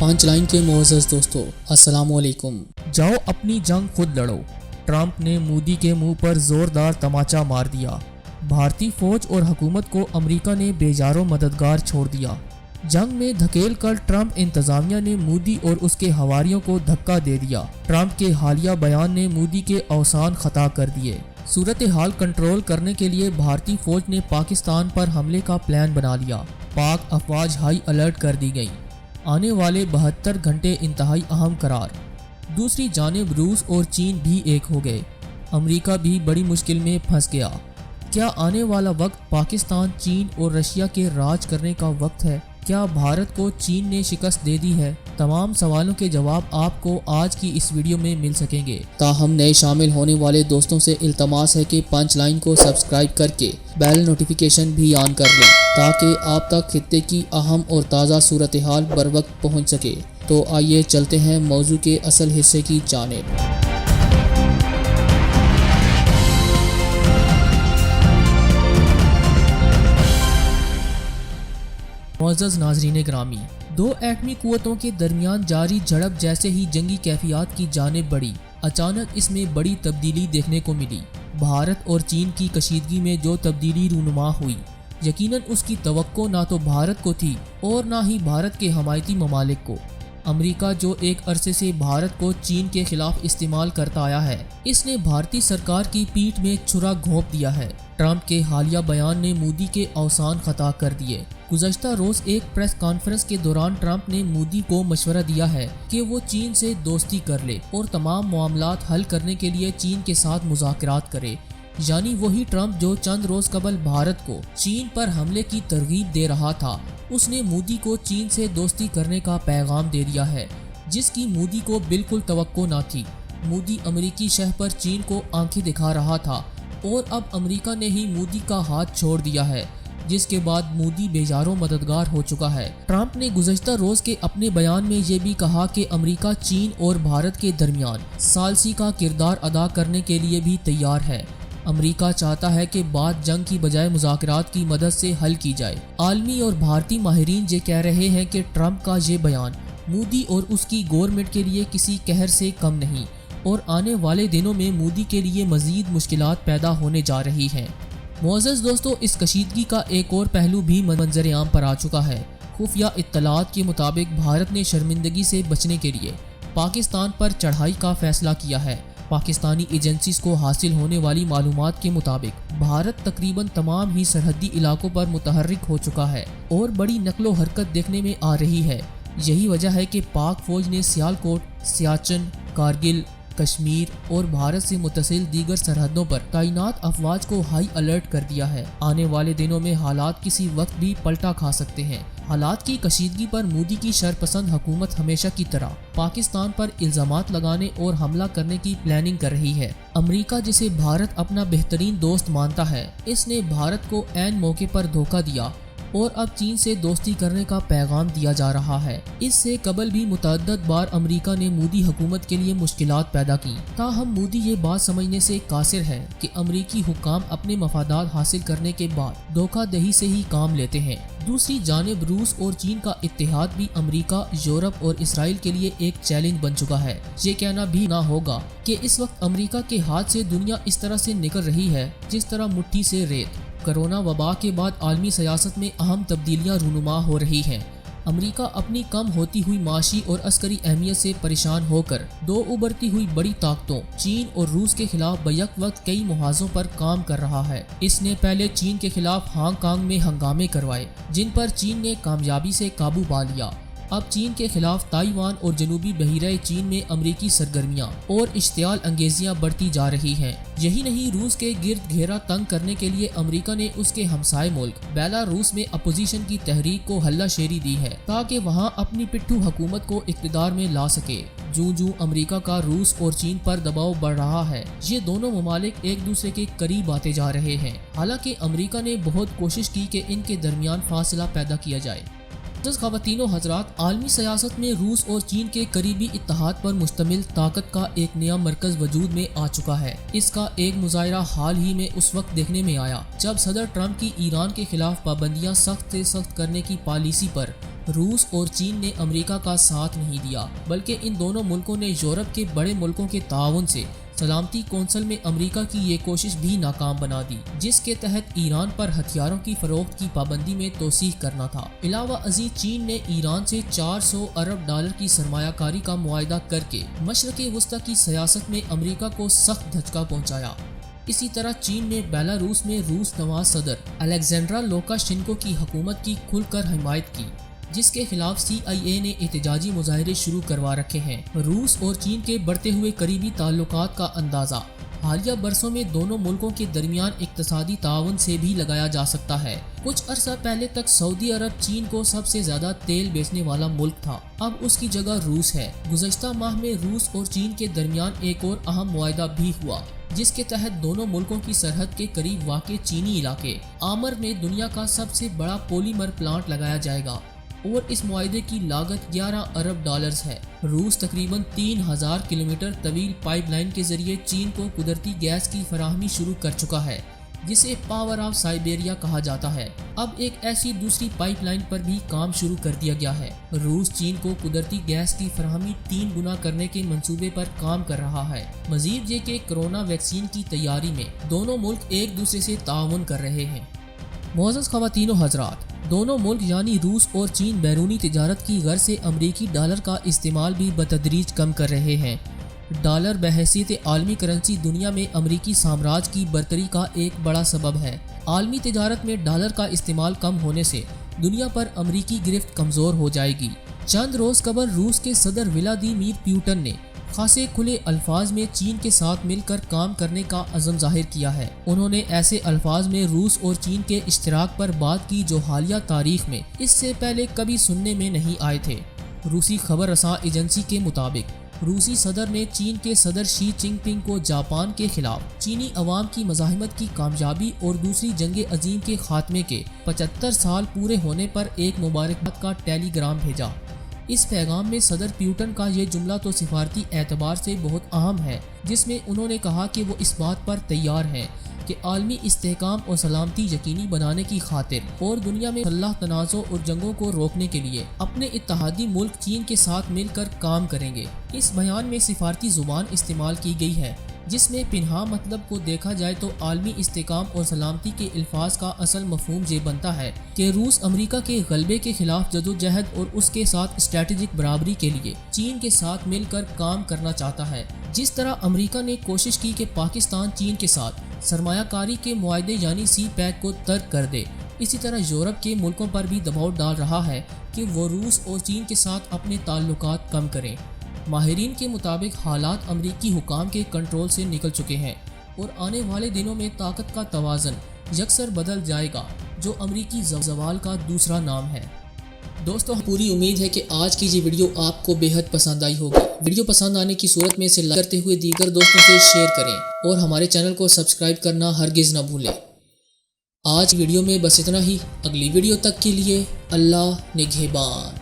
پانچ لائن کے معزز دوستو، السلام علیکم۔ جاؤ اپنی جنگ خود لڑو، ٹرمپ نے مودی کے منہ پر زوردار تماچا مار دیا۔ بھارتی فوج اور حکومت کو امریکہ نے بیجارو مددگار چھوڑ دیا۔ جنگ میں دھکیل کر ٹرمپ انتظامیہ نے مودی اور اس کے حواریوں کو دھکا دے دیا۔ ٹرمپ کے حالیہ بیان نے مودی کے اوسان خطا کر دیے۔ صورتحال کنٹرول کرنے کے لیے بھارتی فوج نے پاکستان پر حملے کا پلان بنا لیا۔ پاک افواج ہائی الرٹ کر دی گئی۔ آنے والے 72 گھنٹے انتہائی اہم قرار۔ دوسری جانب روس اور چین بھی ایک ہو گئے۔ امریکہ بھی بڑی مشکل میں پھنس گیا۔ کیا آنے والا وقت پاکستان، چین اور رشیا کے راج کرنے کا وقت ہے؟ کیا بھارت کو چین نے شکست دے دی ہے؟ تمام سوالوں کے جواب آپ کو آج کی اس ویڈیو میں مل سکیں گے۔ تاہم نئے شامل ہونے والے دوستوں سے التماس ہے کہ پانچ لائن کو سبسکرائب کر کے بیل نوٹیفیکیشن بھی آن کر لیں تاکہ آپ تک خطے کی اہم اور تازہ صورتحال بر وقت پہنچ سکے۔ تو آئیے چلتے ہیں موضوع کے اصل حصے کی جانب۔ معزز ناظرین گرامی، دو ایٹمی قوتوں کے درمیان جاری جھڑپ جیسے ہی جنگی کیفیات کی جانب بڑھی۔ اچانک اس میں بڑی تبدیلی دیکھنے کو ملی۔ بھارت اور چین کی کشیدگی میں جو تبدیلی رونما ہوئی، یقیناً اس کی توقع نہ تو بھارت کو تھی اور نہ ہی بھارت کے حمایتی ممالک کو۔ امریکہ جو ایک عرصے سے بھارت کو چین کے خلاف استعمال کرتا آیا ہے، اس نے بھارتی سرکار کی پیٹھ میں چھرا گھونپ دیا ہے۔ ٹرمپ کے حالیہ بیان نے مودی کے اوسان خطا کر دیے۔ گزشتہ روز ایک پریس کانفرنس کے دوران ٹرمپ نے مودی کو مشورہ دیا ہے کہ وہ چین سے دوستی کر لے اور تمام معاملات حل کرنے کے لیے چین کے ساتھ مذاکرات کرے۔ یعنی وہی ٹرمپ جو چند روز قبل بھارت کو چین پر حملے کی ترغیب دے رہا تھا، اس نے مودی کو چین سے دوستی کرنے کا پیغام دے دیا ہے، جس کی مودی کو بالکل توقع نہ تھی۔ مودی امریکی شہ پر چین کو آنکھیں دکھا رہا تھا اور اب امریکہ نے ہی مودی کا ہاتھ چھوڑ دیا ہے، جس کے بعد مودی بیجاروں مددگار ہو چکا ہے۔ ٹرمپ نے گزشتہ روز کے اپنے بیان میں یہ بھی کہا کہ امریکہ چین اور بھارت کے درمیان ثالثی کا کردار ادا کرنے کے لیے بھی تیار ہے۔ امریکہ چاہتا ہے کہ بات جنگ کی بجائے مذاکرات کی مدد سے حل کی جائے۔ عالمی اور بھارتی ماہرین یہ کہہ رہے ہیں کہ ٹرمپ کا یہ بیان مودی اور اس کی گورنمنٹ کے لیے کسی قہر سے کم نہیں اور آنے والے دنوں میں مودی کے لیے مزید مشکلات پیدا ہونے جا رہی ہیں۔ معزز دوستو، اس کشیدگی کا ایک اور پہلو بھی منظر عام پر آ چکا ہے۔ خفیہ اطلاعات کے مطابق بھارت نے شرمندگی سے بچنے کے لیے پاکستان پر چڑھائی کا فیصلہ کیا ہے۔ پاکستانی ایجنسیز کو حاصل ہونے والی معلومات کے مطابق بھارت تقریباً تمام ہی سرحدی علاقوں پر متحرک ہو چکا ہے اور بڑی نقل و حرکت دیکھنے میں آ رہی ہے۔ یہی وجہ ہے کہ پاک فوج نے سیالکوٹ، سیاچن، کارگل، کشمیر اور بھارت سے متصل دیگر سرحدوں پر تعینات افواج کو ہائی الرٹ کر دیا ہے۔ آنے والے دنوں میں حالات کسی وقت بھی پلٹا کھا سکتے ہیں۔ حالات کی کشیدگی پر مودی کی شرپسند حکومت ہمیشہ کی طرح پاکستان پر الزامات لگانے اور حملہ کرنے کی پلاننگ کر رہی ہے۔ امریکہ، جسے بھارت اپنا بہترین دوست مانتا ہے، اس نے بھارت کو عین موقع پر دھوکہ دیا اور اب چین سے دوستی کرنے کا پیغام دیا جا رہا ہے۔ اس سے قبل بھی متعدد بار امریکہ نے مودی حکومت کے لیے مشکلات پیدا کی، تاہم مودی یہ بات سمجھنے سے قاصر ہے کہ امریکی حکام اپنے مفادات حاصل کرنے کے بعد دھوکہ دہی سے ہی کام لیتے ہیں۔ دوسری جانب روس اور چین کا اتحاد بھی امریکہ، یورپ اور اسرائیل کے لیے ایک چیلنج بن چکا ہے۔ یہ کہنا بھی نہ ہوگا کہ اس وقت امریکہ کے ہاتھ سے دنیا اس طرح سے نکل رہی ہے جس طرح مٹھی سے ریت۔ کرونا وبا کے بعد عالمی سیاست میں اہم تبدیلیاں رونما ہو رہی ہیں۔ امریکہ اپنی کم ہوتی ہوئی معاشی اور عسکری اہمیت سے پریشان ہو کر دو ابھرتی ہوئی بڑی طاقتوں چین اور روس کے خلاف بیک وقت کئی محاذوں پر کام کر رہا ہے۔ اس نے پہلے چین کے خلاف ہانگ کانگ میں ہنگامے کروائے، جن پر چین نے کامیابی سے قابو پا لیا۔ اب چین کے خلاف تائیوان اور جنوبی بحیرہ چین میں امریکی سرگرمیاں اور اشتعال انگیزیاں بڑھتی جا رہی ہیں۔ یہی نہیں، روس کے گرد گھیرا تنگ کرنے کے لیے امریکہ نے اس کے ہمسائے ملک بیلاروس میں اپوزیشن کی تحریک کو ہلہ شیری دی ہے تاکہ وہاں اپنی پٹھو حکومت کو اقتدار میں لا سکے۔ جوں امریکہ کا روس اور چین پر دباؤ بڑھ رہا ہے، یہ دونوں ممالک ایک دوسرے کے قریب آتے جا رہے ہیں۔ حالانکہ امریکہ نے بہت کوشش کی کہ ان کے درمیان فاصلہ پیدا کیا جائے۔ خواتین و حضرات، عالمی سیاست میں روس اور چین کے قریبی اتحاد پر مشتمل طاقت کا ایک نیا مرکز وجود میں آ چکا ہے۔ اس کا ایک مظاہرہ حال ہی میں اس وقت دیکھنے میں آیا جب صدر ٹرمپ کی ایران کے خلاف پابندیاں سخت سے سخت کرنے کی پالیسی پر روس اور چین نے امریکہ کا ساتھ نہیں دیا، بلکہ ان دونوں ملکوں نے یورپ کے بڑے ملکوں کے تعاون سے سلامتی کونسل میں امریکہ کی یہ کوشش بھی ناکام بنا دی، جس کے تحت ایران پر ہتھیاروں کی فروخت کی پابندی میں توسیع کرنا تھا۔ علاوہ ازیں چین نے ایران سے $400 ارب کی سرمایہ کاری کا معاہدہ کر کے مشرق وسطی کی سیاست میں امریکہ کو سخت دھچکا پہنچایا۔ اسی طرح چین نے بیلاروس میں روس نواز صدر الیگزینڈر لوکاشینکو کی حکومت کی کھل کر حمایت کی، جس کے خلاف CIA نے احتجاجی مظاہرے شروع کروا رکھے ہیں۔ روس اور چین کے بڑھتے ہوئے قریبی تعلقات کا اندازہ حالیہ برسوں میں دونوں ملکوں کے درمیان اقتصادی تعاون سے بھی لگایا جا سکتا ہے۔ کچھ عرصہ پہلے تک سعودی عرب چین کو سب سے زیادہ تیل بیچنے والا ملک تھا، اب اس کی جگہ روس ہے۔ گزشتہ ماہ میں روس اور چین کے درمیان ایک اور اہم معاہدہ بھی ہوا، جس کے تحت دونوں ملکوں کی سرحد کے قریب واقع چینی علاقے آمر میں دنیا کا سب سے بڑا پولیمر پلانٹ لگایا جائے گا، اور اس معاہدے کی لاگت $11 ارب ہے۔ روس تقریباً 3000 کلومیٹر طویل پائپ لائن کے ذریعے چین کو قدرتی گیس کی فراہمی شروع کر چکا ہے، جسے پاور آف سائبیریا کہا جاتا ہے۔ اب ایک ایسی دوسری پائپ لائن پر بھی کام شروع کر دیا گیا ہے۔ روس چین کو قدرتی گیس کی فراہمی 3 گنا کرنے کے منصوبے پر کام کر رہا ہے۔ مزید یہ کہ کرونا ویکسین کی تیاری میں دونوں ملک ایک دوسرے سے تعاون کر رہے ہیں۔ معزز خواتین و حضرات، دونوں ملک یعنی روس اور چین بیرونی تجارت کی غرض سے امریکی ڈالر کا استعمال بھی بتدریج کم کر رہے ہیں۔ ڈالر بحیثیت عالمی کرنسی دنیا میں امریکی سامراج کی برتری کا ایک بڑا سبب ہے۔ عالمی تجارت میں ڈالر کا استعمال کم ہونے سے دنیا پر امریکی گرفت کمزور ہو جائے گی۔ چند روز قبل روس کے صدر ولادیمیر پیوٹن نے خاصے کھلے الفاظ میں چین کے ساتھ مل کر کام کرنے کا عزم ظاہر کیا ہے۔ انہوں نے ایسے الفاظ میں روس اور چین کے اشتراک پر بات کی جو حالیہ تاریخ میں اس سے پہلے کبھی سننے میں نہیں آئے تھے۔ روسی خبر رساں ایجنسی کے مطابق روسی صدر نے چین کے صدر شی جن پنگ کو جاپان کے خلاف چینی عوام کی مزاحمت کی کامیابی اور دوسری جنگ عظیم کے خاتمے کے 75 سال پورے ہونے پر ایک مبارکباد کا ٹیلی گرام بھیجا۔ اس پیغام میں صدر پیوٹن کا یہ جملہ تو سفارتی اعتبار سے بہت اہم ہے، جس میں انہوں نے کہا کہ وہ اس بات پر تیار ہیں کہ عالمی استحکام اور سلامتی یقینی بنانے کی خاطر اور دنیا میں مسلح تنازع اور جنگوں کو روکنے کے لیے اپنے اتحادی ملک چین کے ساتھ مل کر کام کریں گے۔ اس بیان میں سفارتی زبان استعمال کی گئی ہے، جس میں پنہا مطلب کو دیکھا جائے تو عالمی استحکام اور سلامتی کے الفاظ کا اصل مفہوم یہ بنتا ہے کہ روس امریکہ کے غلبے کے خلاف جدوجہد اور اس کے ساتھ اسٹریٹجک برابری کے لیے چین کے ساتھ مل کر کام کرنا چاہتا ہے۔ جس طرح امریکہ نے کوشش کی کہ پاکستان چین کے ساتھ سرمایہ کاری کے معاہدے یعنی CPEC کو ترک کر دے، اسی طرح یورپ کے ملکوں پر بھی دباؤ ڈال رہا ہے کہ وہ روس اور چین کے ساتھ اپنے تعلقات کم کریں۔ ماہرین کے مطابق حالات امریکی حکام کے کنٹرول سے نکل چکے ہیں اور آنے والے دنوں میں طاقت کا توازن یکسر بدل جائے گا، جو امریکی زوال کا دوسرا نام ہے۔ دوستو، پوری امید ہے کہ آج کی یہ ویڈیو آپ کو بے حد پسند آئی ہوگی۔ ویڈیو پسند آنے کی صورت میں اسے لائک کرتے ہوئے دیگر دوستوں سے شیئر کریں اور ہمارے چینل کو سبسکرائب کرنا ہرگز نہ بھولیں۔ آج ویڈیو میں بس اتنا ہی۔ اگلی ویڈیو تک کے لیے اللہ نگہبان۔